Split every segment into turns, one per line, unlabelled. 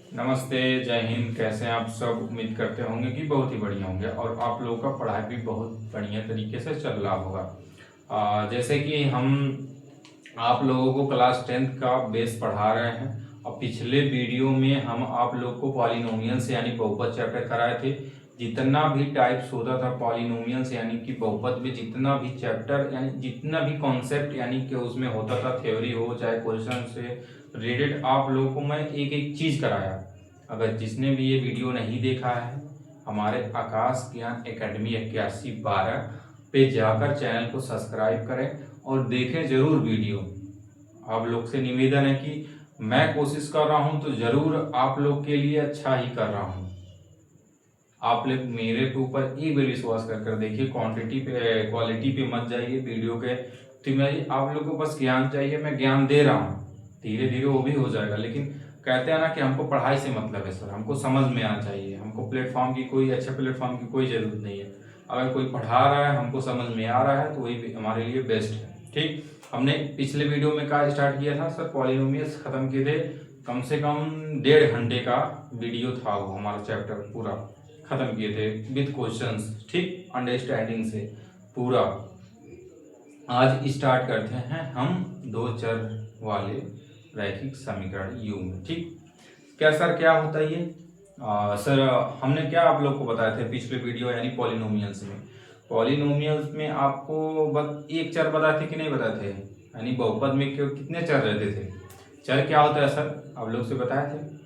नमस्ते, जय हिंद। कैसे हैं आप सब? उम्मीद करते होंगे कि बहुत ही बढ़िया होंगे और आप लोगों का पढ़ाई भी बहुत बढ़िया तरीके से चल रहा होगा। जैसे कि हम आप लोगों को क्लास 10th का बेस पढ़ा रहे हैं और पिछले वीडियो में हम आप लोग को पॉलिनोमियल्स यानी बहुपद चैप्टर कराए थे। जितना भी टाइप्स होता था पॉलिनोमियल्स यानी कि बहुपद में जितना भी चैप्टर यानी जितना भी कॉन्सेप्ट यानी कि उसमें होता था, थ्योरी हो चाहे क्वेश्चन से रिलेटेड, आप लोगों को मैं एक एक चीज कराया। अगर जिसने भी ये वीडियो नहीं देखा है, हमारे आकाश ज्ञान एकेडमी 8112 पे जाकर चैनल को सब्सक्राइब करें और देखें जरूर वीडियो। आप लोग से निवेदन है कि मैं कोशिश कर रहा हूं तो जरूर आप लोग के लिए अच्छा ही कर रहा हूं। आप लोग मेरे के ऊपर एक बार विश्वास कर देखिए, क्वांटिटी पे क्वालिटी पे मत जाइए वीडियो के। तो मैं आप लोग को बस ज्ञान चाहिए, मैं ज्ञान दे रहा हूँ, धीरे धीरे वो भी हो जाएगा। लेकिन कहते हैं ना कि हमको पढ़ाई से मतलब है सर, हमको समझ में आना चाहिए। हमको प्लेटफॉर्म की कोई अच्छे प्लेटफॉर्म की कोई जरूरत नहीं है। अगर कोई पढ़ा रहा है हमको समझ में आ रहा है तो वही हमारे लिए बेस्ट है। ठीक, हमने पिछले वीडियो में क्या स्टार्ट किया था सर? पॉलिनोमियल्स खत्म किए थे। कम से कम 1.5 घंटे का वीडियो था वो, हमारा चैप्टर पूरा खत्म किए थे विद क्वेश्चंस। ठीक, अंडरस्टैंडिंग से पूरा। आज स्टार्ट करते हैं हम दो चर वाले रैखिक समीकरण यू में। ठीक, क्या सर क्या होता है ये? सर हमने क्या आप लोग को बताया थे पिछले वीडियो यानी पॉलिनोमियल्स में? पॉलिनोमियल्स में आपको बस एक चर बताए थे कि नहीं बताए थे? यानी बहुपद में कितने चर रहते थे? चर क्या होता है सर? आप लोग से बताए थे,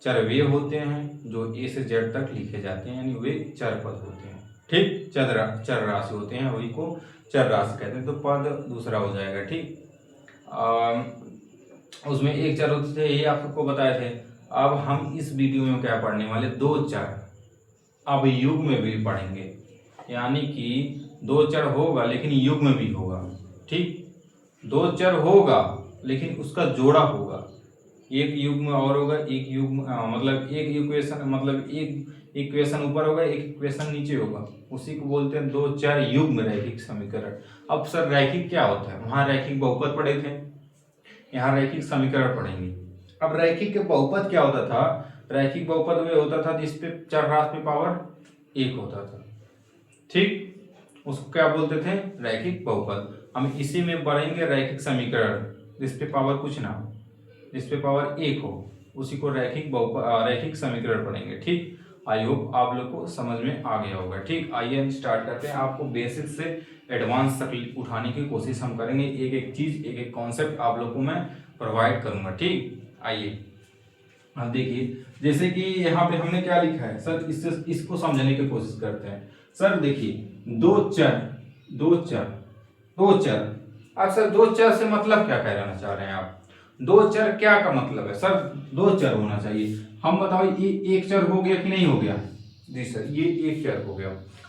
चर वे होते हैं जो ए से जेड तक लिखे जाते हैं, यानी वे चर पद होते हैं। ठीक, चर राशि होते हैं, वही को चर राशि कहते हैं। तो पद दूसरा हो जाएगा। ठीक, उसमें एक चर होते थे, ये आपको बताए थे। अब हम इस वीडियो में क्या पढ़ने वाले? दो चर। अब युग में भी पढ़ेंगे, यानी कि दो चर होगा लेकिन युग में भी होगा। ठीक, दो चर होगा लेकिन उसका जोड़ा होगा। एक युग में और होगा, एक युग मतलब एक इक्वेशन, मतलब एक इक्वेशन ऊपर होगा, एक इक्वेशन नीचे होगा। उसी को बोलते हैं दो चर युग्म रैखिक समीकरण। अब सर रैखिक क्या होता है? वहां रैखिक बहुपद पढ़े थे, यहाँ रैखिक समीकरण पढ़ेंगे। अब रैखिक के बहुपद क्या होता था? रैखिक बहुपद में होता था जिसपे चर राशि में पावर 1 होता था। ठीक, उसको क्या बोलते थे? रैखिक बहुपद। हम इसी में पढ़ेंगे रैखिक समीकरण जिसपे पावर कुछ ना हो, जिसपे पावर 1 हो, उसी को रैखिक समीकरण पढ़ेंगे। ठीक, आई होप आप लोग को समझ में आ गया होगा। ठीक, आइए हम स्टार्ट करते हैं। आपको बेसिक से एडवांस तक उठाने की कोशिश हम करेंगे। एक एक चीज, एक एक कॉन्सेप्ट आप लोग को मैं प्रोवाइड करूंगा। ठीक, आइए अब देखिए, जैसे कि यहाँ पे हमने क्या लिखा है सर, इसको समझने की कोशिश करते हैं। सर देखिए, दो चर, दो चर, दो चर। अब सर दो चर से मतलब क्या कहना चाह रहे हैं आप? दो चर क्या का मतलब है सर? दो चर होना चाहिए। हम बताओ ये एक चर हो गया कि नहीं हो गया? जी सर, ये एक चर हो गया।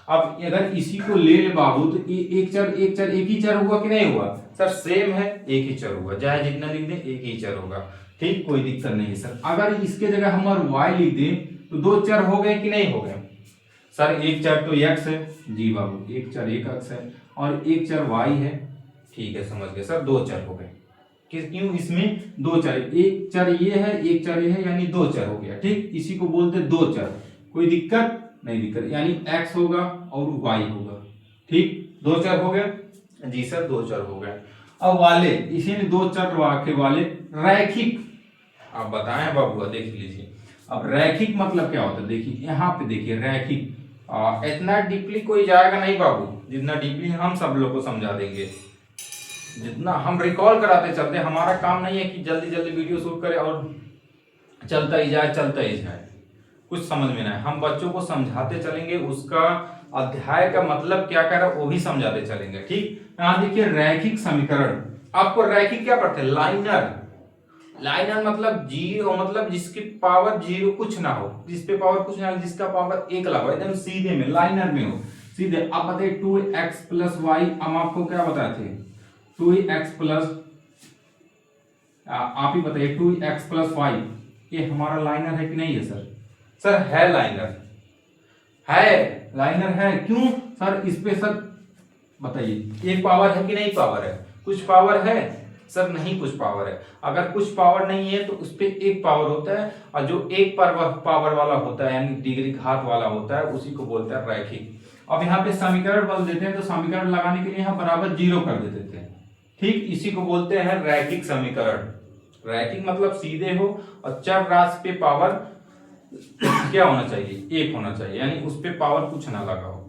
अब अगर इसी को ले ले बाबू तो ये एक चर एक ही चर हुआ कि नहीं हुआ? सर सेम है, एक ही चर हुआ, चाहे जितना लिख दे एक ही चर होगा। ठीक, कोई दिक्कत नहीं है सर। अगर इसके जगह हम y लिख दें तो दो चर हो गए कि नहीं हो गए? सर एक चर तो x है, जी बाबू, एक चर एक x है और एक चर y है। ठीक है, समझ गए सर, दो चर हो गए। क्यों? इसमें दो चर, एक चर ये है, एक चर ये है, यानी दो चर हो गया। ठीक, इसी को बोलते दो चर। कोई दिक्कत नहीं? दिक्कत यानी x होगा और y होगा। ठीक, दो चर हो गए। जी सर, दो चर हो गए। अब वाले, इसी ने दो चर के वाले रैखिक, आप बताएं बाबू, देख लीजिए। अब रैखिक मतलब क्या होता है? देखिए यहाँ पे देखिए, रैखिक इतना डीपली कोई जाएगा नहीं बाबू, जितना डीपली हम सब लोग को समझा देंगे, जितना हम रिकॉल कराते चलते। हमारा काम नहीं है कि जल्दी जल्दी वीडियो शूट करें और चलता ही जाए, चलता ही जाए, कुछ समझ में ना है। हम बच्चों को समझाते चलेंगे, उसका अध्याय का मतलब क्या कह रहा है वो भी समझाते चलेंगे। ठीक, यहाँ देखिए रैखिक समीकरण। आपको रैखिक क्या पढ़ते हैं? लाइनर। लाइनर मतलब जीरो, मतलब जिसकी पावर जीरो कुछ ना हो, जिसपे पावर कुछ ना हो, जिसका पावर एक लगा हो, एकदम सीधे में लाइनर में हो, सीधे। आप बताइए 2x प्लस वाई, हम आपको क्या बताए थे? 2x प्लस, आप ही बताइए 2x प्लस वाई, ये हमारा लाइनर है कि नहीं है सर? सर है लाइनर, है लाइनर है। क्यों सर? इस पे सर बताइए, एक पावर है कि नहीं पावर है? कुछ पावर है सर नहीं, कुछ पावर है। अगर कुछ पावर नहीं है तो उस पे एक पावर होता है, और जो एक पावर वाला होता है यानी डिग्री घात वाला होता है उसी को बोलते हैं रैखिक। अब यहाँ पे समीकरण बदल देते हैं, तो समीकरण लगाने के लिए यहाँ बराबर 0 कर देते हैं। ठीक, इसी को बोलते हैं रैखिक समीकरण। रैखिक मतलब सीधे हो और चर राशि पे पावर क्या होना चाहिए, 1 होना चाहिए, यानी उस पे पावर कुछ ना लगा हो,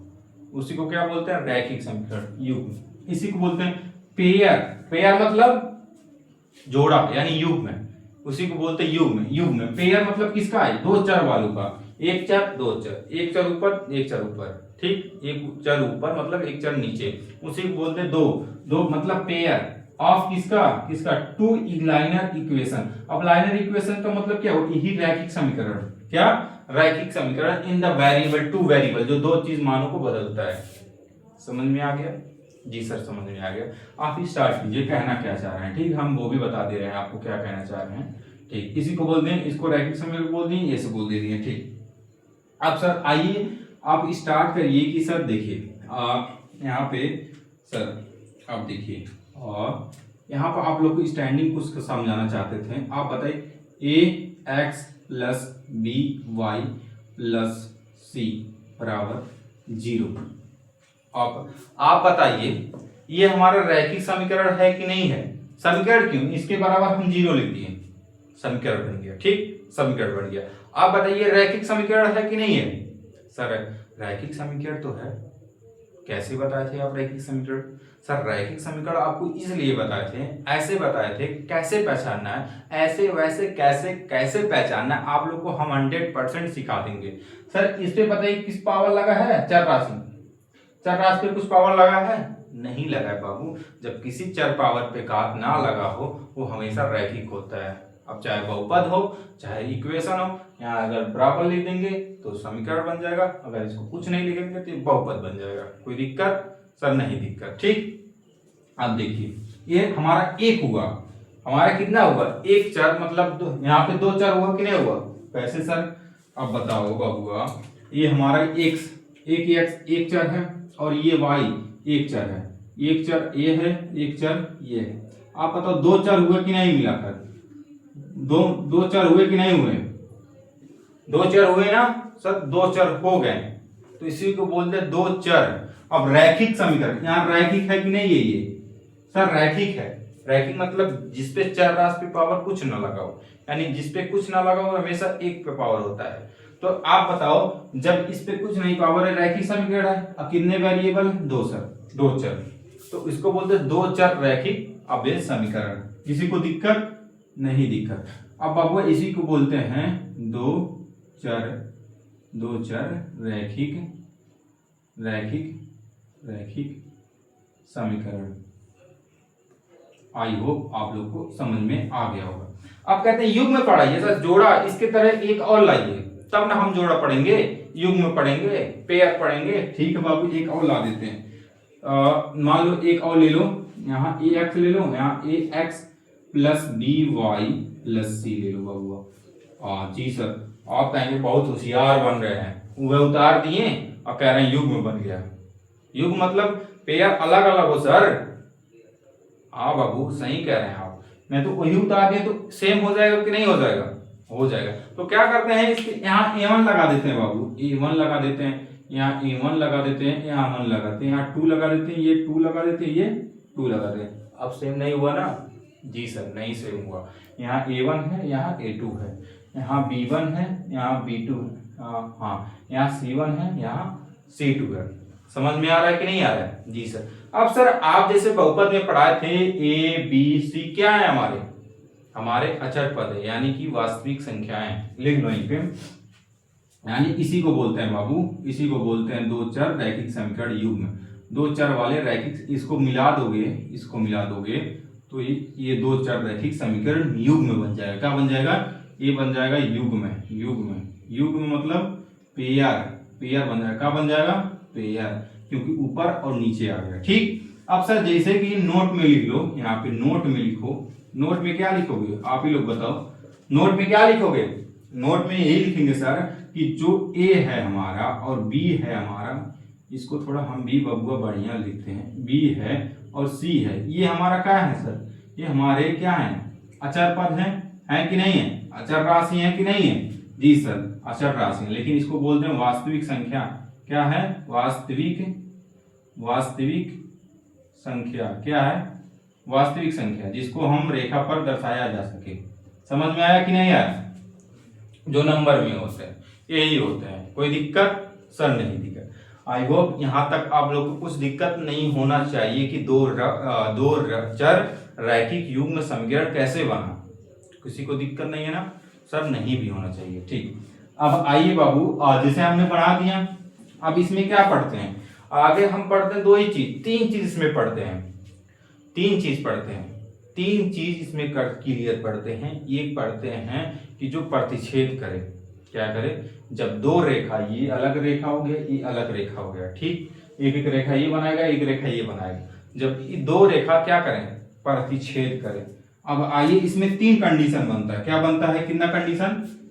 उसी को क्या बोलते हैं रैखिक समीकरण, युग्म। इसी को बोलते हैं पेयर। पेयर मतलब जोड़ा यानी युग्म, उसी को बोलते हैं युग्म। युग्म पेयर मतलब किसका है, दो चर वालों का, एक चर दो चर, एक चर ऊपर एक चर ऊपर, ठीक, एक चर ऊपर मतलब एक चर नीचे, उसी को बोलते हैं दो। दो मतलब पेयर ऑफ किसका किसका, टू लाइनर इक्वेशन। अब लाइनर इक्वेशन का मतलब क्या हो, यही रैखिक समीकरण। क्या, रैखिक समीकरण in the variable, two variable, जो दो चीज मानों को बदलता है। समझ में आ गया? जी सर समझ में आ गया। आप ही स्टार्ट कीजिए, कहना क्या चाह रहे हैं, ठीक, हम वो भी बता दे रहे हैं आपको क्या कहना चाह रहे हैं, ठीक। इसी को बोल दें, इसको रैखिक समीकरण बोल दें, ये से बोल दे दिए, ठीक। अब सर आइए आप स्टार्ट करिए कि सर देखिए यहाँ पे सर आप देखिए, और यहाँ पर आप लोग को स्टैंडिंग कुछ समझाना चाहते थे। आप बताइए ax plus B Y plus C बराबर 0। आप बताइए ये हमारा रैखिक समीकरण है कि नहीं है? समीकरण क्यों, इसके बराबर हम 0 लिख दिए, समीकरण बन गया, ठीक, समीकरण बन गया। आप बताइए रैखिक समीकरण है कि नहीं है? सर रैखिक समीकरण तो है। कैसे बताए थे आप रैखिक समीकरण? सर रैखिक समीकरण आपको इसलिए बताए थे, ऐसे बताए थे, कैसे पहचानना है, ऐसे वैसे कैसे कैसे पहचानना है, आप लोग को हम 100% सिखा देंगे। सर इस पे बताइए किस पावर लगा है, चर राशि, चर राशि पे कुछ पावर लगा है? नहीं लगा है बाबू। जब किसी चर पावर पे घात ना लगा हो वो हमेशा रैखिक होता है। अब चाहे बहुपद हो चाहे इक्वेशन हो, यहाँ अगर बराबर लिख देंगे तो समीकरण बन जाएगा, अगर इसको कुछ नहीं लिखेंगे तो बहुपद बन जाएगा। कोई दिक्कत? सर नहीं दिक्कत, ठीक। अब देखिए ये हमारा एक हुआ, हमारा कितना हुआ, एक चर मतलब यहाँ पे दो चर हुआ कि नहीं हुआ? कैसे सर? अब बताओ बाबूआ, ये हमारा एक्स, एक चर है, और ये वाई एक चर है, एक चर ये है, एक चर ये है। आप बताओ दो चर हुए कि नहीं मिलाकर? दो चर हुए कि नहीं हुए? दो चर हुए ना सर, दो चर हो गए, तो इसी को बोलते हैं दो चर। अब रैखिक समीकरण, यहाँ रैखिक है कि नहीं है ये? सर रैखिक है। रैखिक मतलब जिसपे चर राशि पे पावर कुछ ना लगा हो, यानी जिसपे कुछ ना लगा हो हमेशा एक पे पावर होता है। तो आप बताओ जब इस पे कुछ नहीं पावर है, रैखिक समीकरण है। अब कितने वेरिएबल? दो सर, दो चर, तो इसको बोलते हैं दो चर रैखिक अवयव समीकरण। किसी को दिक्कत? नहीं दिक्कत। अब बाबू इसी को बोलते हैं दो चर रैखिक समीकरण। आई होप आप लोग को समझ में आ गया होगा। अब कहते हैं युग्म में पढ़ाइए सर, जोड़ा इसके तरह एक और लाइए, तब ना हम जोड़ा पढ़ेंगे, युग्म में पढ़ेंगे, पेयर पढ़ेंगे, ठीक है बाबू। एक और ला देते हैं, मान लो एक और ले लो, यहाँ ए एक्स ले लो, यहाँ A X plus B Y plus C ले लो बाबू। जी सर, आप कहेंगे बहुत होशियार बन रहे हैं, वह उतार दिए और कह रहे हैं युग्म बन गया। युग्म मतलब पेयर अलग अलग हो सर। हाँ बाबू सही कह रहे हैं आप, मैं तो वही उतार दिया तो सेम हो जाएगा कि नहीं हो जाएगा? हो जाएगा। तो क्या करते हैं, इसके यहाँ A1 लगा देते हैं बाबू, A1 लगा देते हैं, यहाँ A1 लगा देते हैं, यहाँ 1 लगाते हैं, यहाँ 2 लगा देते हैं, ये 2 लगा देते हैं, ये 2 लगा देते हैं। अब सेम नहीं हुआ ना? जी सर नहीं सेम हुआ। यहाँ A1 है, यहाँ A2 है, यहाँ B1 है, यहाँ B2 है, हाँ यहाँ C1 है, यहाँ C2 है। समझ में आ रहा है कि नहीं आ रहा है? जी सर। अब सर आप जैसे बहुपद में पढ़ाए थे A B C क्या है हमारे अचर पद है, यानी कि वास्तविक संख्याएं। लिख लो यहीं पे, यानी इसी को बोलते हैं बाबू, इसी को बोलते हैं दो चर रैखिक समीकरण युग्म। दो चर वाले रैखिक, इसको मिला दोगे तो ये दो चर रैखिक समीकरण युग्म बन जाएगा। क्या बन जाएगा? ये बन जाएगा युग्म मतलब पेयर बन जाएगा। क्या बन जाएगा? पेयर, क्योंकि ऊपर और नीचे आ गया, ठीक। अब सर जैसे कि नोट में लिख लो, यहाँ पे नोट में लिखो, नोट में क्या लिखोगे आप ही लोग बताओ, नोट में क्या लिखोगे? नोट में यही लिखेंगे सर कि जो ए है हमारा और बी है हमारा, इसको थोड़ा हम भी बबुआ बढ़िया लिखते हैं, बी है और सी है, ये हमारा क्या है सर? ये हमारे क्या है, अचर पद है कि नहीं है, अचर राशि है कि नहीं है? जी सर, अचर राशि, लेकिन इसको बोलते हैं वास्तविक संख्या। क्या है? वास्तविक संख्या। क्या है? वास्तविक संख्या, जिसको हम रेखा पर दर्शाया जा सके। समझ में आया कि नहीं आया? जो नंबर में होते हैं यही होते हैं। कोई दिक्कत? सर नहीं दिक्कत। आई होप यहाँ तक आप लोग को कुछ दिक्कत नहीं होना चाहिए कि दो चर रैखिक युग्म समीकरण कैसे बना। किसी को दिक्कत नहीं है ना? सर नहीं भी होना चाहिए। ठीक, अब आइए बाबू, जैसे हमने बना दिया, अब इसमें क्या पढ़ते हैं? आगे हम पढ़ते हैं दो ही चीज, तीन चीज इसमें पढ़ते हैं। तीन चीज इसमें क्लियर पढ़ते हैं। एक पढ़ते हैं कि जो प्रतिच्छेद करे, क्या करे? जब दो रेखा, ये अलग रेखा हो गया, ये अलग रेखा हो गया, ठीक, एक रेखा ये बनाएगा, एक रेखा ये बनाएगा, जब ये दो रेखा क्या करें? प्रतिच्छेद करें। अब आइए, इसमें तीन कंडीशन बनता है। क्या बनता है? कितना कंडीशन?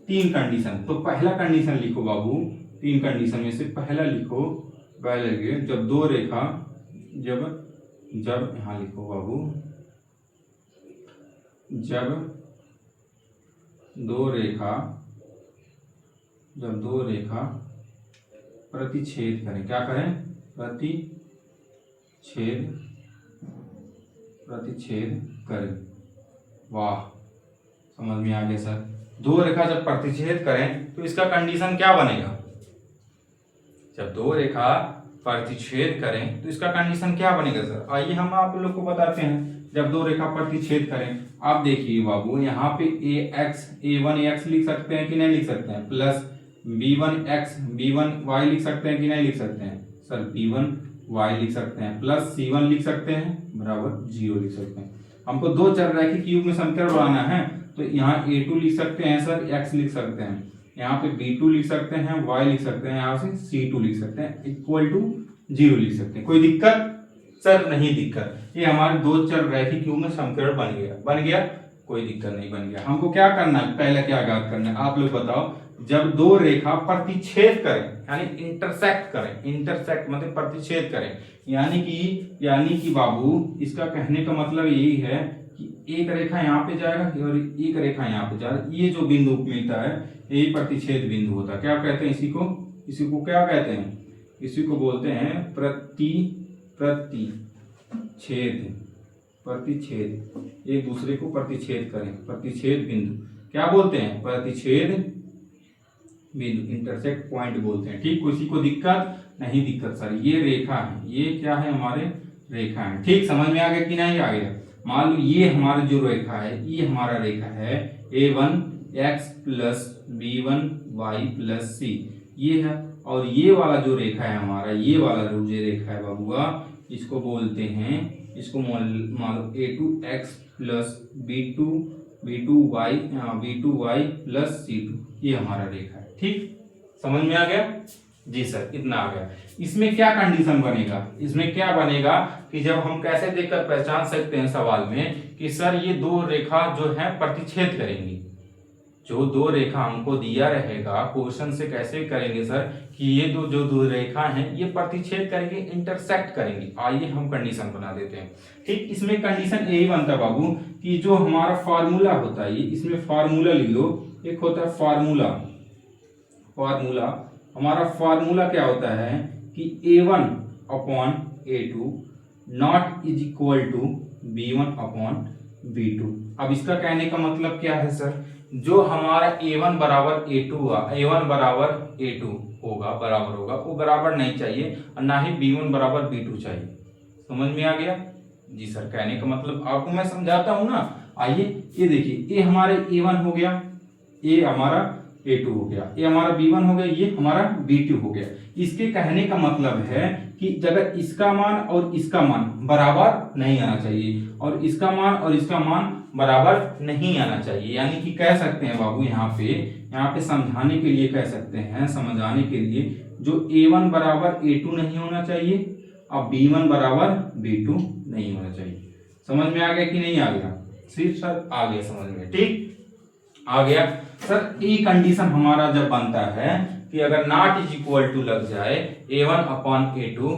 तीन कंडीशन। तो पहला कंडीशन लिखो बाबू, तीन कंडीशन में से पहला लिखो, पहले जब दो रेखा, जब यहां लिखो बाबू, जब दो रेखा प्रतिच्छेद करें। क्या करें? प्रतिच्छेद करें। वाह, समझ में आ गया सर। दो रेखा जब प्रतिच्छेद करें तो इसका कंडीशन क्या बनेगा? जब दो रेखा प्रतिच्छेद करें तो इसका कंडीशन क्या बनेगा सर? आइए हम आप लोग को बताते हैं। जब दो रेखा प्रतिच्छेद करें, आप देखिए बाबू, यहाँ पे a1x लिख सकते हैं कि नहीं लिख सकते हैं? प्लस b1y लिख सकते हैं कि नहीं लिख सकते हैं? सर b1y लिख सकते हैं, प्लस c1 लिख सकते हैं, बराबर 0 लिख सकते हैं। हमको दो चर रैखिक युग्म समीकरण बनाना है, तो यहाँ a2 लिख सकते हैं सर, x लिख सकते हैं, यहाँ पे b2 लिख सकते हैं, y लिख सकते हैं, यहाँ से c2 लिख सकते हैं, इक्वल टू 0 लिख सकते हैं। कोई दिक्कत? सर नहीं दिक्कत। ये हमारे दो चर रैखिक युग्म समीकरण बन गया, कोई दिक्कत नहीं, बन गया। हमको क्या करना है? पहले क्या ज्ञात करना है? आप लोग बताओ। जब दो रेखा प्रतिच्छेद करें, यानी इंटरसेक्ट करें, इंटरसेक्ट मतलब प्रतिच्छेद करें, यानी कि बाबू, इसका कहने का मतलब यही है कि एक रेखा यहाँ पे जाएगा और एक रेखा यहाँ पे जाएगा, ये जो बिंदु मिलता है यही प्रतिच्छेद बिंदु होता है। क्या कहते हैं इसी को क्या कहते हैं? इसी को बोलते हैं प्रतिच्छेद। एक दूसरे को प्रतिच्छेद करें, प्रतिच्छेद बिंदु क्या बोलते हैं? प्रतिच्छेद बिंदु, इंटरसेक्ट पॉइंट बोलते हैं। ठीक, किसी को दिक्कत नहीं? दिक्कत सर, ये रेखा है, ये क्या है? हमारे रेखा है। ठीक, समझ में आ गया कि नहीं आ गया? मान लो ये हमारा जो रेखा है, ये हमारा रेखा है a1x plus b1y plus c, ये है। और ये वाला जो रेखा है हमारा, ये वाला जो रेखा है बाबूआ, इसको बोलते हैं, इसको मान लो a2x plus b2y plus c2, ये हमारा रेखा है। ठीक, समझ में आ गया? जी सर, इतना आ गया। इसमें क्या कंडीशन बनेगा? इसमें क्या बनेगा कि जब हम कैसे देखकर पहचान सकते हैं सवाल में कि सर ये दो रेखा जो है प्रतिच्छेद करेंगी। जो दो रेखा हमको दिया रहेगा क्वेश्चन से, कैसे करेंगे सर कि ये दो रेखा हैं ये प्रतिच्छेद करेंगे, इंटरसेक्ट करेंगे। आइए हम कंडीशन बना देते हैं। ठीक, इसमें कंडीशन यही बनता है बाबू कि जो हमारा फार्मूला होता है, इसमें फार्मूला लिख लो। एक होता है फार्मूला, हमारा फार्मूला क्या होता है कि a1 upon a2 not is equal to b1 upon b2। अब इसका कहने का मतलब क्या है सर? जो हमारा a1 बराबर a2 होगा, बराबर होगा, वो बराबर नहीं चाहिए, और ना ही b1 बराबर b2 चाहिए। समझ में आ गया? जी सर, कहने का मतलब आपको मैं समझाता हूं ना। आइए, ये देखिए, ये हमारे a1 हो गया, ये हमारा a2 हो गया, ये हमारा b1 हो गया, ये हमारा b2 हो गया। इसके कहने का मतलब है कि जब इसका मान और इसका मान बराबर नहीं आना चाहिए, और इसका मान और इसका मान बराबर नहीं आना चाहिए। यानी कि कह सकते हैं बाबू, यहाँ पे समझाने के लिए कह सकते हैं, समझाने के लिए, जो a1 बराबर a2 नहीं होना चाहिए और b1 बराबर b2 नहीं होना चाहिए। समझ में आ गया कि नहीं आ गया? सिर्फ सर आ गया समझ में? ठीक, आ गया सर। ये कंडीशन हमारा जब बनता है कि अगर नॉट इज इक्वल टू लग जाए a1 upon a2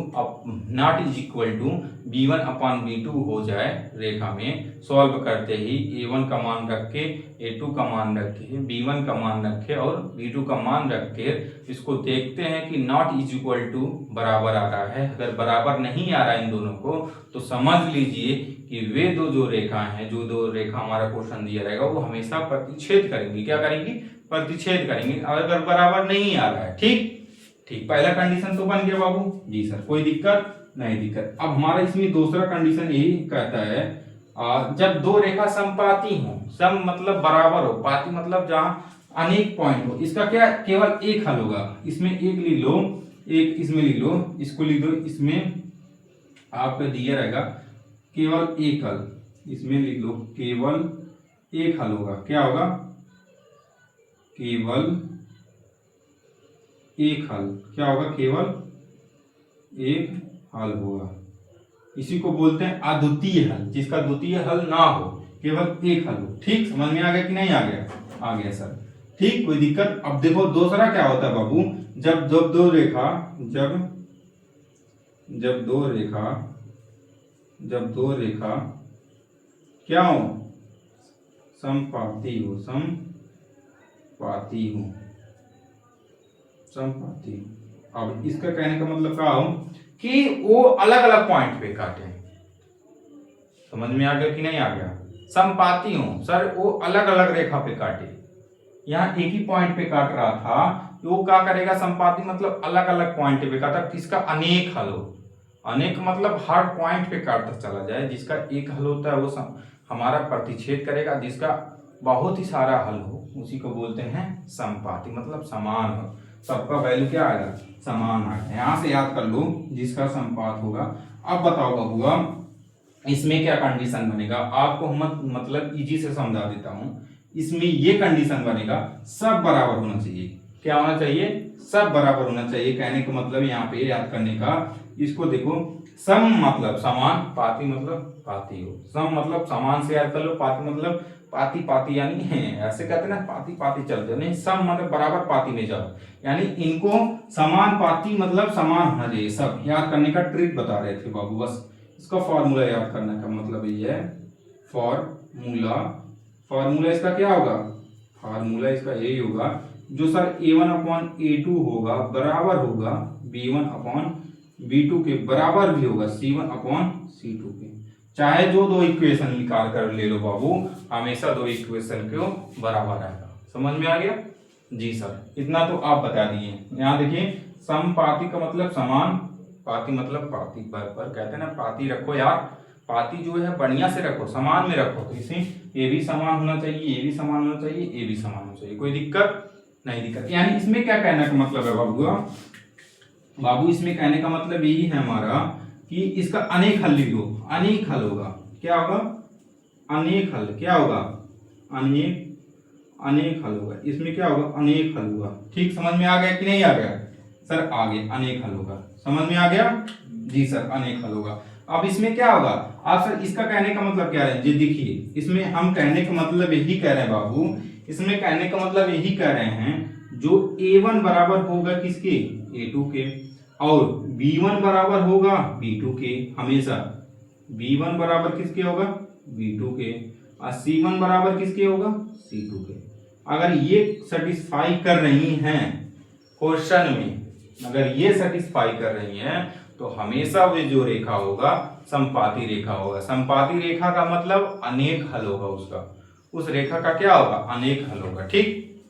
not is equal to b1 upon b2 हो जाए रेखा में, सॉल्व करते ही a1 का मान रख के a2 का मान रख के b1 का मान रख के और b2 का मान रख के इसको देखते हैं कि नॉट इज इक्वल टू बराबर आ रहा है। अगर बराबर नहीं आ रहा है इन दोनों को तो समझ लीजिए कि वे जो रेखा हैं, जो दो रेखा हमारा क्वेश्चन दिया रहेगा वो हमेशा प्रतिच्छेद करेंगी। क्या करेंगी? प्रतिच्छेद करेंगे। अगर बराबर नहीं आ रहा है, ठीक ठीक, पहला कंडीशन तो बन गया बाबू जी सर, कोई दिक्कत नहीं दिक्कत। अब हमारा इसमें दूसरा कंडीशन यही कहता है जब दो रेखा समपाती हो, सम मतलब बराबर हो, पाती मतलब जहां अनेक पॉइंट हो, इसका क्या केवल एक हल होगा। इसमें एक लिख लो, एक इसमें लिख लो, इसको लिख दो, इसमें आपका दिया रहेगा केवल एक हल, इसमें लिख लो केवल एक हल होगा। क्या होगा? केवल एक हल। क्या होगा? केवल एक हल होगा। इसी को बोलते हैं अद्वितीय हल, जिसका द्वितीय हल ना हो, केवल एक हल हो। ठीक, समझ में आ गया कि नहीं आ गया? आ गया सर, ठीक, कोई दिक्कत। अब देखो दूसरा क्या होता है बाबू, जब दो रेखा जब दो रेखा क्या हो? समपाती हो, समपाती हो। अब इसका कहने का मतलब क्या हो कि वो अलग अलग पॉइंट पे काटे। समझ में आ गया कि नहीं आ गया? समपाती हो सर, वो अलग अलग रेखा पे काटे। यहाँ एक ही पॉइंट पे काट रहा था, तो वो क्या करेगा? संपाती मतलब अलग अलग पॉइंट पे काटा, किसका अनेक हल हो। अनेक मतलब हर पॉइंट पे काटता चला जाए। जिसका एक हल होता है वो हमारा प्रतिच्छेद करेगा, जिसका बहुत ही सारा हल हो उसी को बोलते हैं संपाती, मतलब समान हो। सबका वैल्यू क्या आएगा? समान आएगा। यहां से याद कर लो, जिसका संपात होगा। अब बताओ बाबूआ, इसमें क्या कंडीशन बनेगा? आपको मतलब इजी से समझा देता हूं। इसमें ये कंडीशन बनेगा, सब बराबर होना चाहिए। क्या होना चाहिए? सब बराबर होना चाहिए। कहने का मतलब यहाँ पे याद करने का, इसको देखो, सम मतलब समान, पाती मतलब पाती हो। सम मतलब समान से याद कर लो, पाती मतलब पाती पाती, यानी ऐसे कहते ना पाती पाती चलते नहीं, सम मतलब बराबर पाती में जाओ, यानी इनको समान पाती मतलब समान होना चाहिए। सब याद करने का ट्रिक बता रहे थे बाबू, बस इसका फॉर्मूला याद करने का मतलब ये है। फॉर्मूला इसका क्या होगा? फॉर्मूला इसका यही होगा, जो सर a1 अपॉन a2 होगा बराबर होगा b1 अपॉन b2 के बराबर भी होगा c1 अपॉन c2 के। चाहे जो दो इक्वेशन निकाल कर ले लो बाबू, हमेशा दो इक्वेशन को बराबर आएगा। समझ में आ गया जी सर? इतना तो आप बता दिए। यहाँ देखिए, समपाती का मतलब समान, पाती मतलब पाती पर कहते हैं ना, पाती रखो यार, पाती जो है बढ़िया से रखो, समान में रखो। तो इसमें ये भी समान होना चाहिए, ये भी समान होना चाहिए, ये भी समान होना चाहिए। कोई दिक्कत नहीं दिक्कत। यानी इसमें क्या कहने का मतलब है बाबू, इसमें कहने का मतलब यही है हमारा कि इसका अनेक हल लिख दो। अनेक हल होगा। क्या होगा? अनेक हल। क्या होगा? अनेक हल होगा। इसमें क्या होगा? अनेक हल होगा। ठीक, समझ में आ गया कि नहीं आ गया सर? आगे अनेक हल होगा। समझ में आ गया जी सर? अनेक हल होगा। अब इसमें क्या होगा? आप सर इसका कहने का मतलब क्या है? जी देखिए, इसमें हम कहने का मतलब यही कह रहे हैं बाबू, इसमें कहने का मतलब यही कह रहे हैं, जो a1 बराबर होगा किसके? a2 के, और b1 बराबर होगा b2 के। हमेशा b1 बराबर किसके होगा? b2 के, और c1 बराबर किसके होगा? c2 के। अगर ये सेटिस्फाई कर रही हैं क्वेश्चन में, अगर ये सेटिस्फाई कर रही हैं, तो हमेशा वे जो रेखा होगा समपाती रेखा होगा। समपाती रेखा का मतलब अनेक हल होगा उसका, उस रेखा का क्या होगा? अनेक हल होगा। ठीक,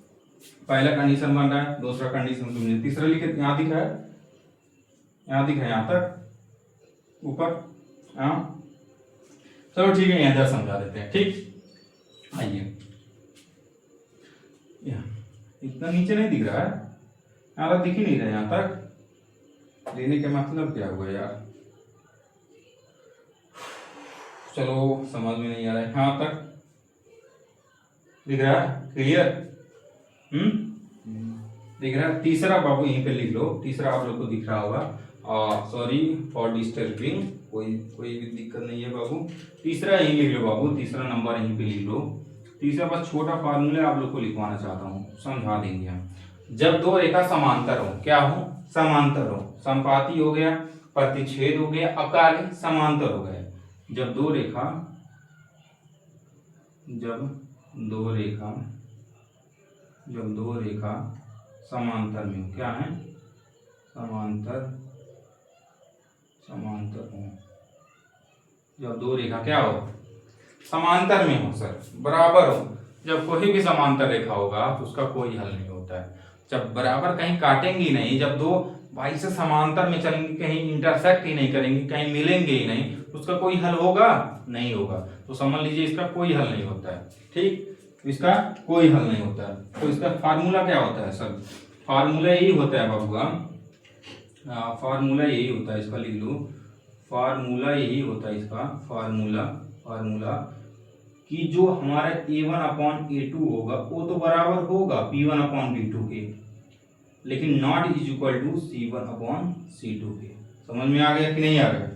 पहला कंडीशन बन रहा है। दूसरा कंडीशन तुमने तीसरा लिखे, यहां दिख रहा है, यहां दिख रहा है, यहां तक ऊपर। हाँ चलो ठीक है, यहां तक समझा देते हैं। ठीक, आइए, इतना नीचे नहीं दिख रहा है, यहां तक दिख ही नहीं रहा है। यहां तक लेने का मतलब क्या हुआ यार? चलो समझ में नहीं आ रहा है। यहां तक दिख रहा है? क्लियर? दिख रहा है? तीसरा बाबू यहीं पे लिख लो, तीसरा आप लोग को दिख रहा होगा। सॉरी फॉर डिस्टर्बिंग, कोई भी दिक्कत नहीं है बाबू। तीसरा यहीं लिख लो बाबू, तीसरा नंबर यहीं पे लिख लो। तीसरा बस छोटा फार्मूला आप लोग को लिखवाना चाहता हूँ, समझा देंगे हम। जब दो रेखा समांतर हो, क्या हो, समांतर हो, संपाती हो गया, प्रतिच्छेद हो गया, अकाले समांतर हो गए। जब दो रेखा समांतर में हो, क्या है, समांतर हो, जब दो रेखा क्या हो, समांतर में हो सर, बराबर हो। जब कोई भी समांतर रेखा होगा तो उसका कोई हल नहीं होता है। जब बराबर कहीं काटेंगी नहीं, जब दो भाई से समांतर में चलेंगे, कहीं इंटरसेक्ट ही नहीं करेंगे, कहीं मिलेंगे ही नहीं, तो उसका कोई हल होगा, नहीं होगा। तो समझ लीजिए इसका कोई हल नहीं होता है। ठीक, इसका कोई हल नहीं होता है। तो इसका फार्मूला क्या होता है सर, फार्मूला यही होता है बबुआ, फार्मूला यही होता है, इसका लिख लो, फार्मूला यही होता है इसका, फार्मूला कि जो हमारा A1/A2 होगा वो तो बराबर होगा P1/P2 के, लेकिन not is equal to C1/C2 के। समझ में आ गया कि नहीं आ गया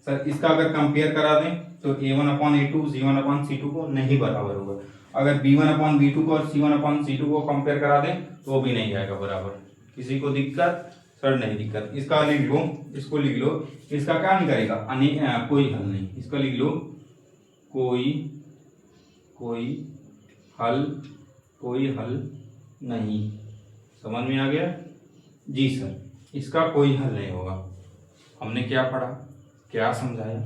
सर? इसका अगर कंपेयर करा दें तो A1/A2 C1/C2 को नहीं बराबर होगा। अगर B1/B2 को और C1/C2 को कंपेयर करा दें तो भी नहीं आएगा बराबर। किसी को दिक्कत? सर नहीं दिक्कत। इसका लिख लो, इसको लिख लो, इसका क्या नहीं करेगा, कोई हल नहीं। इसका लिख लो, कोई हल नहीं। समझ में आ गया जी सर? इसका कोई हल नहीं होगा। हमने क्या पढ़ा, क्या समझाया?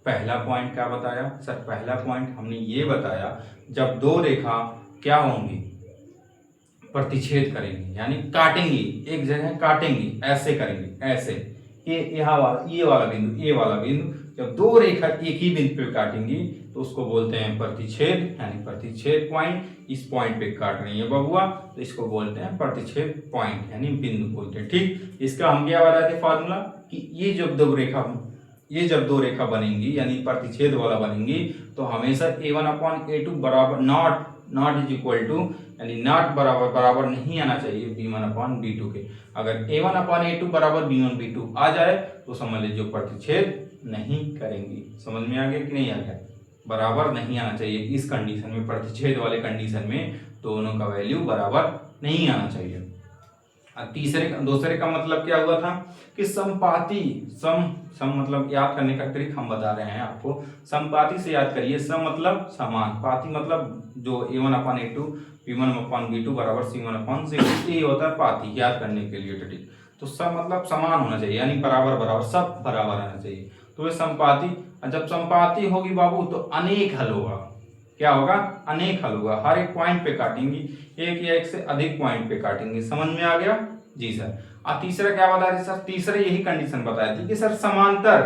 पहला पॉइंट क्या बताया सर? पहला पॉइंट हमने ये बताया, जब दो रेखा क्या होंगी, प्रतिच्छेद करेंगी, यानी काटेंगी, एक जगह काटेंगी, ऐसे करेंगी, ऐसे, ये वाला बिंदु, जब दो रेखा एक ही बिंदु पे काटेंगी तो उसको बोलते हैं प्रतिच्छेद, यानी प्रतिच्छेद पॉइंट। इस पॉइंट पे काट रही है बबुआ तो इसको बोलते हैं प्रतिच्छेद पॉइंट, यानी बिंदु बोलते हैं। ठीक, इसका हम क्या बताए थे फार्मूला कि ये जब दो रेखा बनेंगी, यानी प्रतिच्छेद वाला बनेंगी, तो हमेशा A1/A2 बराबर नॉट इज इक्वल टू, यानी नॉट बराबर नहीं आना चाहिए B1/B2 के। अगर A1/A2 बराबर B1/B2 आ जाए तो समझ लीजिए प्रतिच्छेद नहीं करेंगी। समझ में आ गया कि नहीं आ गया? बराबर नहीं आना चाहिए इस कंडीशन में, प्रतिच्छेद वाले कंडीशन में दोनों का वैल्यू बराबर नहीं आना चाहिए। दूसरे का मतलब क्या हुआ था कि संपाती, सम मतलब याद करने का ट्रिक हम बता रहे हैं आपको। संपाती से याद करिए, सम मतलब समान, पाती मतलब जो A1/A2 B1/B2 बराबर C1/C2, ये होता है पाती, याद करने के लिए ट्रिक। तो सब मतलब समान होना चाहिए, यानी बराबर, सब बराबर आना चाहिए, तो ये संपाती। जब संपाती होगी बाबू तो अनेक हल होगा। क्या होगा? अनेक हल होगा। हर एक पॉइंट पे काटेंगी, एक या एक से अधिक पॉइंट पे काटेंगे। समझ में आ गया जी सर? और तीसरा क्या बता रहे सर? तीसरे यही कंडीशन बताई थी कि सर समांतर,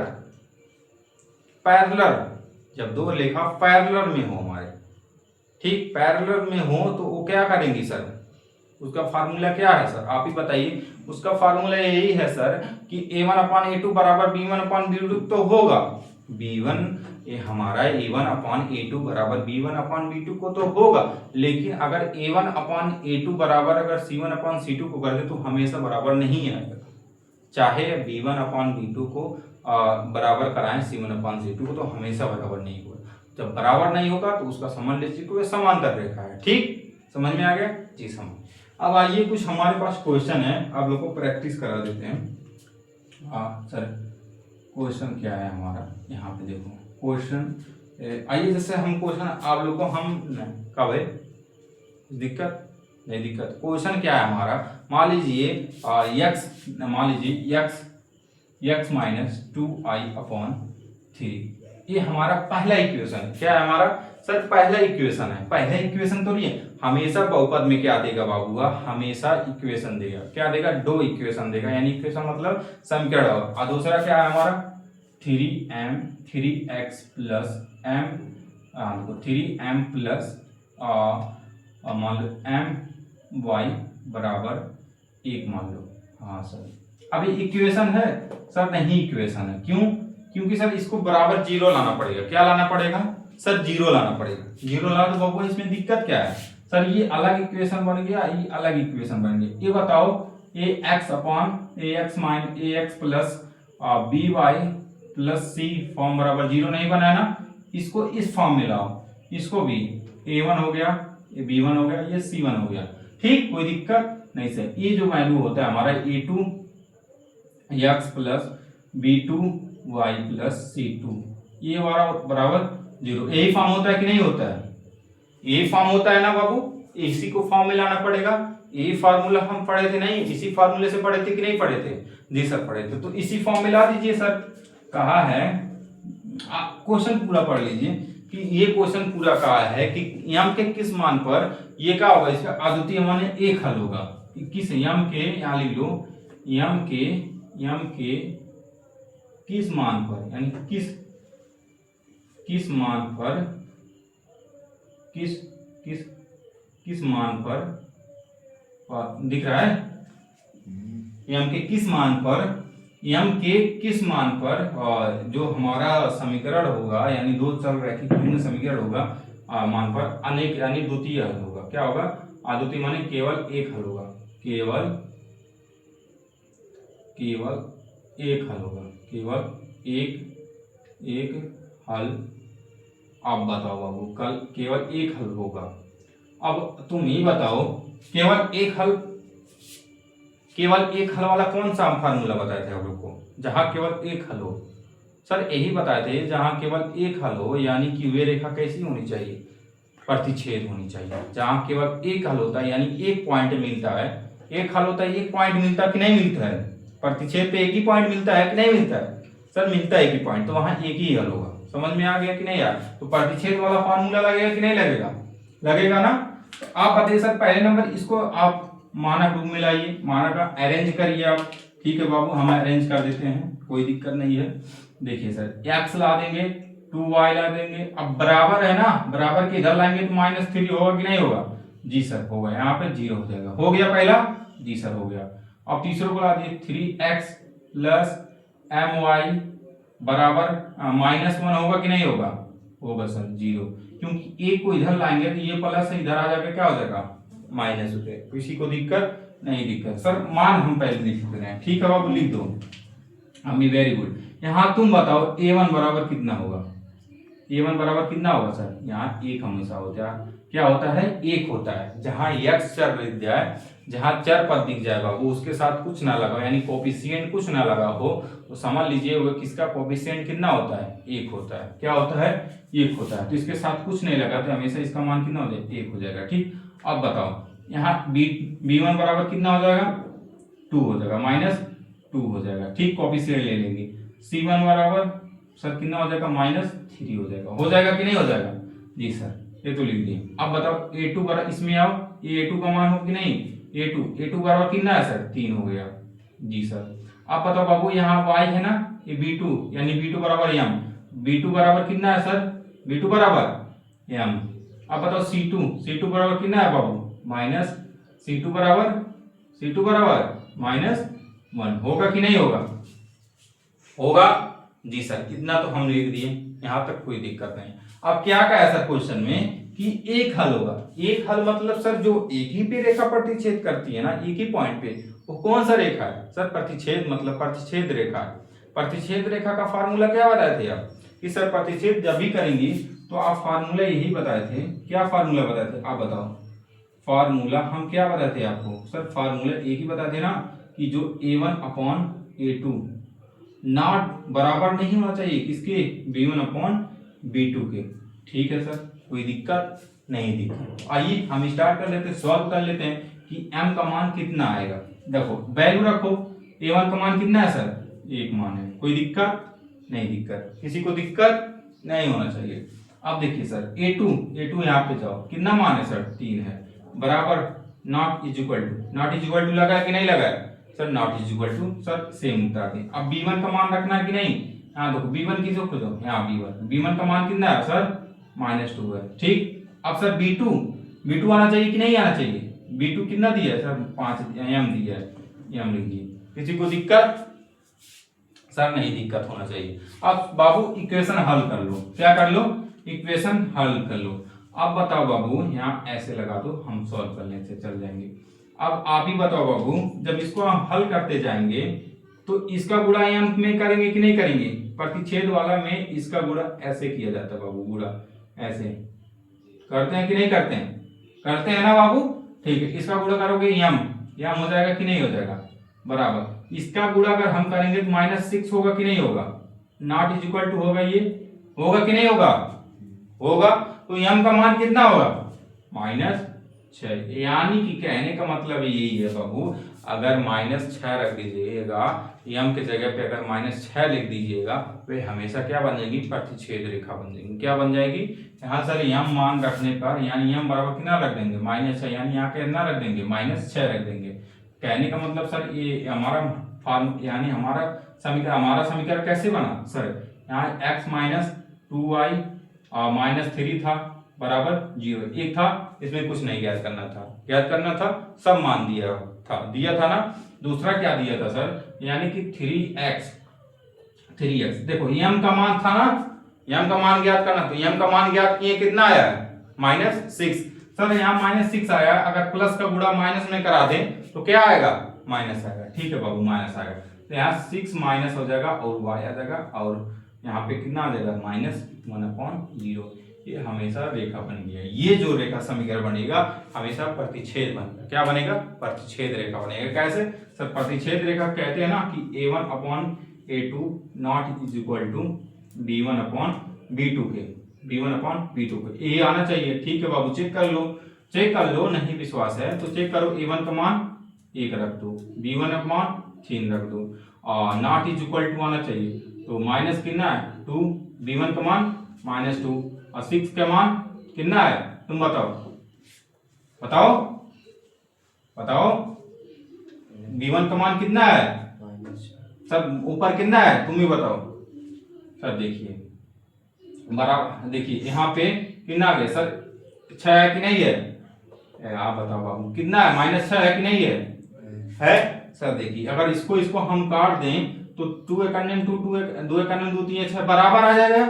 पैरेलल, जब दो रेखा पैरेलल में हो हमारे, ठीक, पैरेलल में हो तो वो क्या करेंगी सर? उसका फार्मूला क्या है सर? आप ही बताइए। उसका फार्मूला यही है सर कि A1/A2 बराबर B1/B2 तो होगा, ये हमारा A1/A2 बराबर B1/B2 को तो होगा, लेकिन अगर A1/A2 बराबर अगर C1/C2 को कर दे तो हमेशा बराबर नहीं आएगा। चाहे B1/B2 को बराबर कराएं C1/C2 को, तो हमेशा बराबर नहीं होगा। जब बराबर नहीं होगा तो उसका समझ लीजिए कि समांतर रेखा है। ठीक, समझ में आ गया जी? समझ। अब आइए कुछ हमारे पास क्वेश्चन है, आप लोग को प्रैक्टिस करा देते हैं। सर क्वेश्चन क्या है हमारा, यहाँ पे देखो क्वेश्चन। आइए जैसे हम क्वेश्चन आप लोग को कब है दिक्कत नहीं दिक्कत। क्वेश्चन क्या है हमारा, मान लीजिए x माइनस 2i/3, ये हमारा पहला इक्वेशन है। क्या है हमारा सर? पहला इक्वेशन है। पहला इक्वेशन तो नहीं है, हमेशा बहुपद में क्या देगा बाबूआ? हमेशा इक्वेशन देगा। क्या देगा? दो इक्वेशन देगा, यानी इक्वेशन मतलब समीकरण। और दूसरा क्या है हमारा? 3x plus m, 3m plus मान लो my बराबर 1 मान लो। हाँ सर, अभी इक्वेशन है सर? नहीं इक्वेशन है। क्यों? क्योंकि सर इसको बराबर 0 लाना पड़ेगा। क्या लाना पड़ेगा सर? 0 लाना पड़ेगा। 0 ला दो बाबू, इसमें दिक्कत क्या है सर? ये अलग इक्वेशन बन गया, ये अलग इक्वेशन बन गया। ये बताओ, ax plus by plus c form बराबर 0 नहीं बना है ना? इसको इस फॉर्म में लाओ, इसको भी a1 हो गया, ये b1 हो गया, ये c1 हो गया। ठीक, कोई दिक्कत नहीं सर। ये जो वैल्यू होता है हमारा a2 x plus b2 y plus c2, ये हमारा बराबर 0, यही फॉर्म होता है कि नहीं होता है? यही फॉर्म होता है ना बाबू, इसी को फॉर्म में लाना पड़ेगा। यही फार्मूला हम पढ़े थे नहीं, इसी फार्मूले से पढ़े थे कि नहीं पढ़े थे? जी सर पढ़े थे। तो इसी फॉर्म में ला दीजिए सर। कहा है, क्वेश्चन पूरा पढ़ लीजिए कि ये क्वेश्चन पूरा कहा है कि यम के किस मान पर ये क्या होगा, इसका अद्वितीय मान एक हल होगा। किस यम के, यहाँ लिख लो, यम के किस मान पर, यानी किस मान पर, किस मान पर दिख रहा है, यम के किस मान पर, और जो हमारा समीकरण होगा यानी दो चल रैखिक भिन्न समीकरण होगा मान पर अनेक यानी द्वितीय हल होगा। क्या होगा? अद्वितीय माने केवल एक हल होगा, केवल एक हल होगा, केवल एक हल। आप बताओ बाबू, कल केवल एक हल होगा। अब तुम ही बताओ, केवल एक हल वाला कौन सा फार्मूला बताए थे आप लोग को, जहां केवल एक हल हो? सर यही बताए थे, जहां केवल एक हल हो, यानी कि वे रेखा कैसी होनी चाहिए? प्रतिच्छेद होनी चाहिए। जहां केवल एक हल होता है यानी एक पॉइंट मिलता है, एक हल होता है, एक पॉइंट मिलता है कि नहीं मिलता है? प्रतिच्छेद पे एक ही पॉइंट मिलता है कि नहीं मिलता है? सर मिलता है एक ही पॉइंट, तो वहां एक ही हल होगा। समझ में आ गया कि नहीं यार? तो प्रतिच्छेद वाला फार्मूला लगेगा कि नहीं लगेगा? लगेगा ना। तो आप बताइए सर, पहले नंबर इसको आप मानक रूप में लाइए, मानक का अरेंज करिए आप। ठीक है बाबू, हम अरेंज कर देते हैं, कोई दिक्कत नहीं है। देखिए सर, x ला देंगे, 2y ला देंगे। अब बराबर है ना, बराबर के इधर लाएंगे तो -3 होगा कि नहीं होगा? जी सर होगा, यहाँ पे 0 हो जाएगा। हो गया पहला? जी सर हो गया। अब तीसरे को ला दिए, 3x प्लस my बराबर -1 होगा कि नहीं होगा? होगा सर 0, क्योंकि एक को इधर लाएंगे तो ये प्लस इधर आ जाएगा, क्या हो जाएगा? माइनस हो जाएगा। किसी को दिक्कत नहीं? दिक्कत सर, मान हम पहले लिख रहे हैं। ठीक है बाबू, लिख दो। अम्मी वेरी गुड। यहाँ तुम बताओ a1 बराबर कितना होगा? a1 बराबर कितना होगा सर? यहाँ एक हमेशा होता है, क्या होता है? एक होता है। जहां x चर दिख जाए, जहां चर पद दिख जाए बाबू, उसके साथ कुछ ना लगा, यानी कोफिशिएंट कुछ ना लगा हो, तो समझ लीजिए वो किसका कोफिशिएंट कितना होता है? एक होता है। क्या होता है? एक होता है। तो इसके साथ कुछ नहीं लगा तो हमेशा इसका मान कितना हो जाएगा? एक हो जाएगा। ठीक, अब बताओ यहाँ b1 बराबर कितना हो जाएगा? 2 हो जाएगा, -2 हो जाएगा। ठीक, कोफिशिएंट ले लेंगे। c1 बराबर सर कितना हो जाएगा? -3 हो जाएगा। हो जाएगा कि नहीं हो जाएगा? जी सर, ये तो लिख दिए। अब बताओ a2 बराबर, इसमें आओ, ये a2 का मान हो कि नहीं? a2 बराबर कितना है सर? 3 हो गया। जी सर। अब बताओ बाबू, यहाँ y है ना, ये b2 यानी b2 बराबर m, b2 बराबर कितना है सर? b2 बराबर m। अब बताओ c2 बराबर कितना है बाबू? c2 बराबर -1 होगा कि नहीं होगा? होगा। जी सर, इतना तो हम लिख दिए, यहां तक कोई दिक्कत नहीं। अब क्या कहा है सर क्वेश्चन में कि एक हल होगा। एक हल मतलब सर जो एक ही पे रेखा प्रतिच्छेद करती है ना, एक ही पॉइंट पे, वो कौन सा रेखा है सर? प्रतिच्छेद मतलब प्रतिच्छेद रेखा। प्रतिच्छेद रेखा का फार्मूला क्या बताए थे आप? कि सर प्रतिच्छेद जब भी करेंगी तो आप फार्मूला यही बताए थे। क्या फार्मूला बताए थे आप बताओ? फार्मूला हम क्या बताए थे आपको? सर फार्मूला एक ही बताए थे ना, कि जो a1/a2 नॉट बराबर नहीं होना चाहिए किसके? b1/b2 के। ठीक है सर, कोई दिक्कत नहीं दिक्कत। आइए हम स्टार्ट कर लेते हैं, सॉल्व कर लेते हैं कि m का मान कितना आएगा। देखो वैल्यू रखो, a1 का मान कितना है सर? 1 मान है। कोई दिक्कत नहीं? दिक्कत किसी को दिक्कत नहीं होना चाहिए। अब देखिए सर a2 यहाँ पे जाओ, कितना मान है सर? 3 है। बराबर नॉट इज इक्वल टू लगा कि नहीं लगा sir? Not is equal to sir same उतार दें। अब b1 का मान रखना है कि नहीं? यहाँ देखो b1 की जो खोजो, यहाँ b1 का मान कितना है सर? -2 है। ठीक, अब सर b2 आना चाहिए कि नहीं आना चाहिए? b2 कितना दिया है सर? 5 m दिया है, m लिख दिए। किसी को दिक्कत? सर नहीं दिक्कत होना चाहिए। अब बाबू इक्वेशन हल कर लो। क्या कर लो? इक्वेशन हल कर लो। अब बताओ बाबू, यहाँ ऐसे लगा दो, हम सॉल्व करने से चल जाएंगे। अब आप ही बताओ बाबू, जब इसको हम हल करते जाएंगे तो इसका गुणा यहाँ में करेंगे कि नहीं करेंगे? प्रतिच्छेद वाला में इसका गुणा ऐसे किया जाता है बाबू, गुणा ऐसे करते हैं कि नहीं करते हैं? करते हैं ना बाबू? ठीक है, इसका गुणा करोगे यम हो जाएगा कि नहीं हो जाएगा, बराबर इसका गुणा अगर हम करेंगे तो -6 होगा कि नहीं होगा, नॉट इज इक्वल टू होगा, ये होगा कि नहीं होगा, होगा। तो यम का मान कितना होगा, -6। यानी कि कहने का मतलब यही है बाबू, अगर -6 रख दीजिएगा यम के जगह पे, अगर -6 लिख दीजिएगा वे हमेशा क्या बन जाएगी, प्रतिच्छेद रेखा बन जाएगी। क्या बन जाएगी, यहाँ सर यम मान रखने पर यानी यम बराबर कितना रख देंगे, -6, यानी यहाँ के कितना रख देंगे, -6 रख देंगे। कहने का मतलब सर ये हमारा फॉर्म यानी हमारा समीकरण कैसे बना सर, यहाँ x - 2y -3 था बराबर 0, एक था इसमें कुछ नहीं ज्ञात करना था, सब मान दिया था ना। दूसरा क्या दिया था सर, यानी कि 3x देखो यम का मान था ना, यम का मान ज्ञात करना, तो यम का मान ज्ञात किए कितना आया -6। सर यहाँ -6 आया, अगर प्लस का गुणा माइनस में करा दें तो क्या आएगा, माइनस आएगा। ठीक है बाबू, माइनस आएगा, तो यहाँ 6 माइनस हो जाएगा और y आ जाएगा, और यहाँ पे कितना आ जाएगा, -1/0। ये हमेशा रेखा बन गया। ये जो रेखा समीकरण बनेगा हमेशा प्रतिच्छेद बनेगा। क्या बनेगा, प्रतिच्छेद रेखा बनेगा। कैसे सर, प्रतिच्छेद रेखा कहते हैं ना कि a1/a2 not is equal to b1/b2 के, ये आना चाहिए। ठीक है बाबू, चेक कर लो, नहीं विश्वास है तो चेक करो, a1 का मान 1 रख दो, b1/3 रख दो, और नॉट इज इक्वल टू आना चाहिए, तो माइनस कितना है 2, b1 का मान -2 और 6 का मान कितना है, तुम बताओ b1 का मान कितना है सर, ऊपर कितना है तुम ही बताओ सर। देखिए बराबर, देखिए यहाँ पे कितना आ गया सर, 6 है कि नहीं है, आप बताओ बाबू कितना है, -6 है कि नहीं है सर। देखिए अगर इसको हम काट दें तो 2 एक 2 2 एक 2 3 6 बराबर आ जाएगा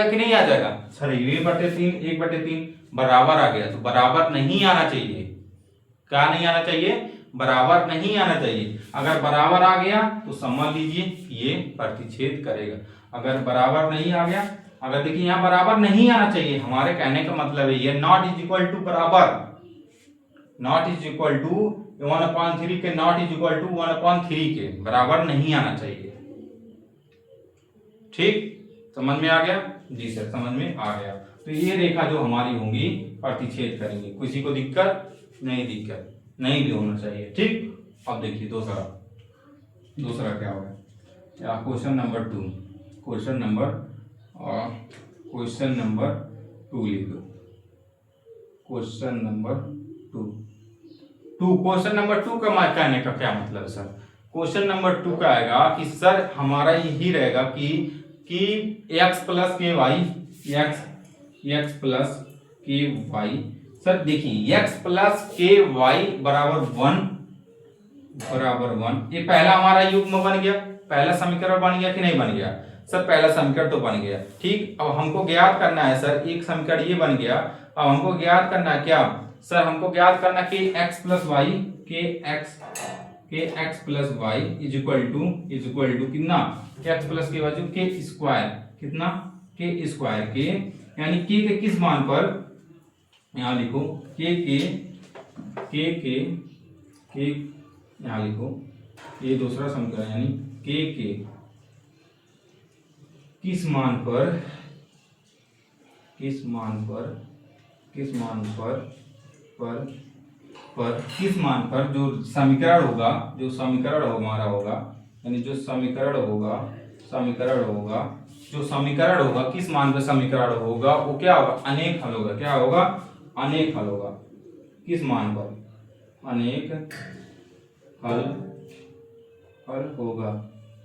कि नहीं आ जाएगा सर। ये 1/3 बराबर आ गया, तो बराबर नहीं आना चाहिए। क्या नहीं आना चाहिए, बराबर नहीं आना चाहिए। अगर बराबर आ गया तो समझ लीजिए ये प्रतिच्छेद करेगा। अगर बराबर नहीं आ गया, अगर देखिए यहाँ बराबर नहीं आना चाहिए, हमारे कहने का मतलब है ये नॉट इज इक्वल टू बराबर, नॉट इज इक्वल टू 1/3 के, नॉट इज इक्वल टू 1/3 के बराबर नहीं आना चाहिए। ठीक, समझ में आ गया जी सर, समझ में आ गया। तो ये रेखा जो हमारी होंगी प्रतिच्छेद करेंगे, किसी को दिक्कत नहीं भी होना चाहिए। ठीक, अब देखिए दूसरा क्या होगा, क्वेश्चन नंबर 2 लिख दो। क्वेश्चन नंबर 2 का कहने का क्या मतलब है सर, क्वेश्चन नंबर 2 का आएगा कि सर हमारा यही रहेगा कि x प्लस के वाई, सर देखिए x प्लस के वाई बराबर 1, ये पहला हमारा युग्म बन गया, पहला समीकरण बन गया कि नहीं बन गया सर, पहला समीकरण तो बन गया। ठीक, अब हमको ज्ञात करना है सर, एक समीकरण ये बन गया, अब हमको ज्ञात करना है क्या सर, हमको ज्ञात करना कि x प्लस वाई के x plus y is equal to कितना, x प्लस के वैल्यू के स्क्वायर, कितना के स्क्वायर के, यानी के किस मान पर, यहाँ लिखो के यहाँ लिखो, ये दूसरा समीकरण यानी के किस मान पर जो समीकरण होगा हमारा होगा, यानी जो समीकरण होगा किस मान पर समीकरण होगा, वो क्या होगा, अनेक हल होगा। क्या होगा, अनेक हल होगा। किस मान पर, अनेक हल होगा।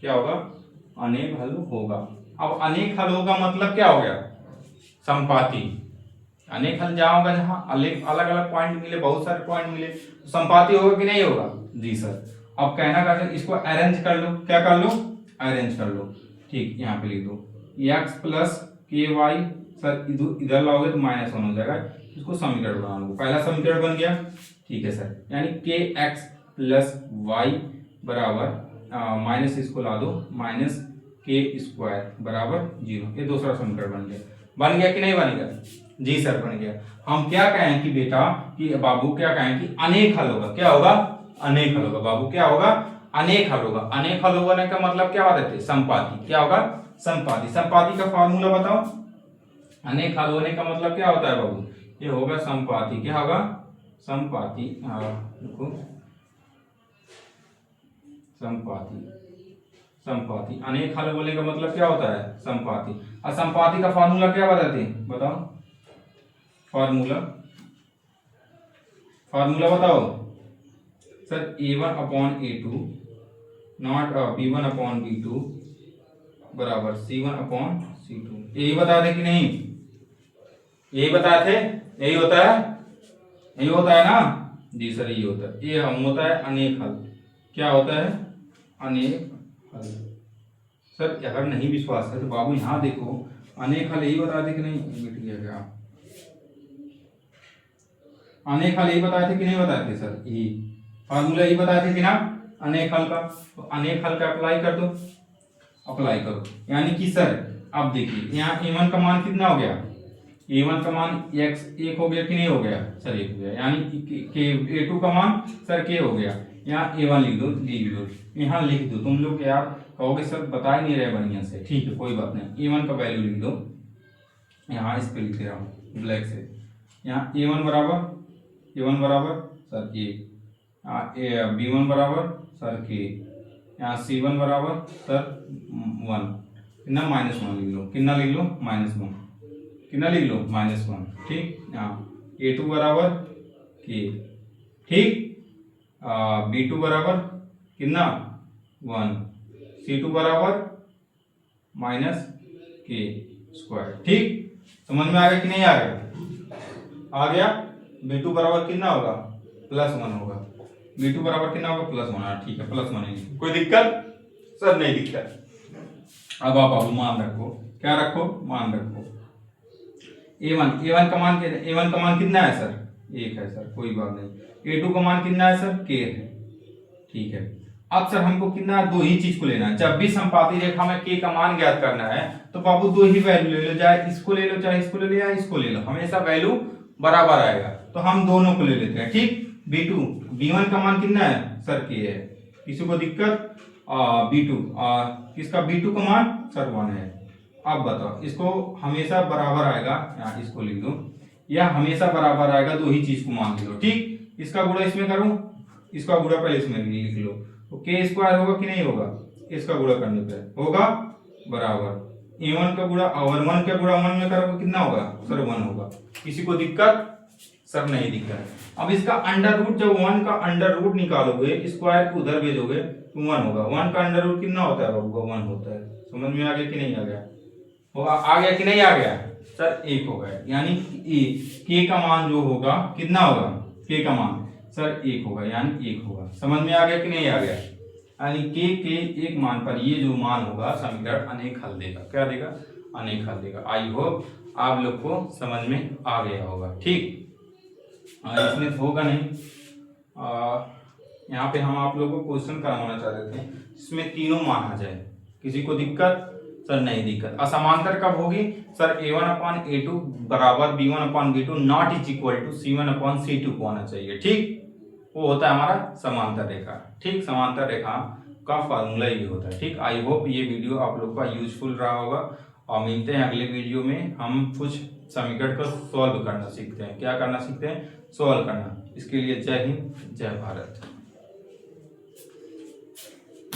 क्या होगा, अनेक हल होगा। अब अनेक हल होगा मतलब क्या हो गया, संपाती। अनेक हल जहां होगा, जहां अलग अलग पॉइंट मिले, बहुत सारे पॉइंट मिले, तो संपाती होगा कि नहीं होगा जी सर। अब कहना का इसको अरेंज कर लो, क्या कर लो, अरेंज कर लो। ठीक, यहाँ पे लिख दो x प्लस के वाई, सर इधर लाओगे तो -1 हो जाएगा, इसको समीकरण बना लो, पहला समीकरण बन गया। ठीक है सर, यानी के एक्स प्लस वाई बराबर माइनस इसको ला दो, -के² बराबर 0, ये दूसरा समीकरण बन गया कि नहीं बनेगा जी सर बन गया। हम क्या कहें कि बेटा कि बाबू क्या कहें कि अनेक हल होगा, क्या होगा, अनेक हल होगा बाबू, क्या होगा, अनेक हल होगा। अनेक हल होने का मतलब क्या होता है, संपाती, क्या होगा, संपाती। संपाती का फॉर्मूला बताओ। अनेक हल होने का मतलब क्या होता है बाबू, ये होगा संपाती, क्या होगा, संपाती, देखो संपाती, संपाती। अनेक हल बोलने का मतलब क्या होता है, संपाती। और संपाती का फॉर्मूला क्या बताते हैं, बताओ फॉर्मूला, फॉर्मूला बताओ sir. a1 upon a2 not b1 upon b2 बराबर c1 अपॉन c2। यही बताए थे कि नहीं, यही बताए थे, यही होता है, यही होता है ना जी सर, यही होता है। ये हम होता है अनेक हल, क्या होता है, अनेक हल। सर अगर नहीं विश्वास है तो बाबू यहाँ देखो, अनेक हल यही बताए थे कि नहीं, मिट गया क्या, अनेक हल यही बताए थे कि नहीं बताए थे सर, यही फार्मूला यही बताए थे कि ना अनेक हल का। तो अनेक हल का अप्लाई कर दो, अप्लाई करो। यानी कि सर अब देखिए यहाँ a1 का मान कितना हो गया, a1 का मान x एक हो गया कि नहीं हो गया सर, एक हो गया। यानी कि a2 का मान सर k हो गया। यहाँ a1 लिख दो, लिख दो, यहाँ लिख दो। तुम लोग यार कहोगे सर बता ही नहीं रहे बढ़िया से, ठीक है कोई बात नहीं। a1 का वैल्यू लिख दो, यहाँ इस पे लिख दे रहा हूँ ब्लैक से। यहाँ a1 बराबर, a1 बराबर सर a, b1 बराबर सर k, यहाँ c1 बराबर सर 1, कितना -1 लिख लो, कितना लिख लो -1, कितना लिख लो -1, ठीक। यहाँ a2 बराबर k, ठीक। b2 बराबर कितना 1, c2 बराबर -k स्क्वायर, ठीक। समझ में आ गया कि नहीं आ गया, आ गया। b2 बराबर कितना होगा, +1 होगा। b2 बराबर कितना होगा, +1, ठीक है +1 है। कोई दिक्कत सर, नहीं दिक्कत। अब आप बाबू मान रखो, क्या रखो, मान रखो। a1 का मान, a1 का मान कितना है सर, 1 है सर, कोई बात नहीं। a2 का मान कितना है सर, k है, ठीक है। अब सर हमको कितना है, दो ही चीज को लेना है। जब भी संपाती रेखा में k का मान ज्ञात करना है तो बाबू दो ही वैल्यू ले लो, चाहे इसको ले लो, चाहे इसको ले लो, या इसको ले लो, हमेशा वैल्यू बराबर आएगा। तो हम दोनों को ले लेते हैं, ठीक। b2, b1 का मान कितना है सर, k है, किसी को दिक्कत। b2 किसका, b2 का मान सर 1 है। अब बताओ इसको हमेशा बराबर आएगा, यहाँ इसको लिख दो, या हमेशा बराबर आएगा, दो ही चीज को मान लो, ठीक। इसका गुणा इसमें करूं, इसका गुणा पहले इसमें लिख लो, तो k स्क्वायर होगा कि नहीं होगा, इसका गुणा करने पे होगा बराबर a1 का गुणा और 1 का गुणा 1 में करोगे कितना होगा सर, 1 होगा। किसी को दिक्कत सर, नहीं दिक्कत। अब इसका अंडर रूट, जब 1 का अंडर रूट निकालोगे, स्क्वायर को उधर भेजोगे तो 1 होगा। 1 का अंडर रूट कितना होता है बाबू, 1 होता है। समझ में आ गया कि नहीं आ गया, होगा, आ गया कि नहीं आ गया सर, 1 होगा। यानी k का मान जो होगा कितना होगा, k का मान सर 1 होगा, यानी 1 होगा। समझ में आ गया कि नहीं आ गया, यानी k के एक मान पर ये जो मान होगा समीकरण अनेक हल देगा, क्या देगा, अनेक हल देगा। आई होप आप लोग को समझ में आ गया होगा, ठीक। इसमें होगा नहीं, यहाँ पे हम आप लोगों को क्वेश्चन करवाना चाहते थे, इसमें तीनों मान आ जाए। किसी को दिक्कत सर, नहीं दिक्कत। असमांतर कब होगी सर, a1 अपॉन a2 बराबर b1 upon b2 not is equal to c1 upon c2 को आना चाहिए, ठीक। वो होता है हमारा समांतर रेखा, ठीक। समांतर रेखा का फॉर्मूला ये होता है, ठीक। आई होप ये वीडियो आप लोग का यूजफुल रहा होगा, और मिलते हैं अगले वीडियो में। हम कुछ समीकरण को सॉल्व करना सीखते हैं, क्या करना सीखते हैं, सॉल्व करना। इसके लिए जय हिंद, जय भारत।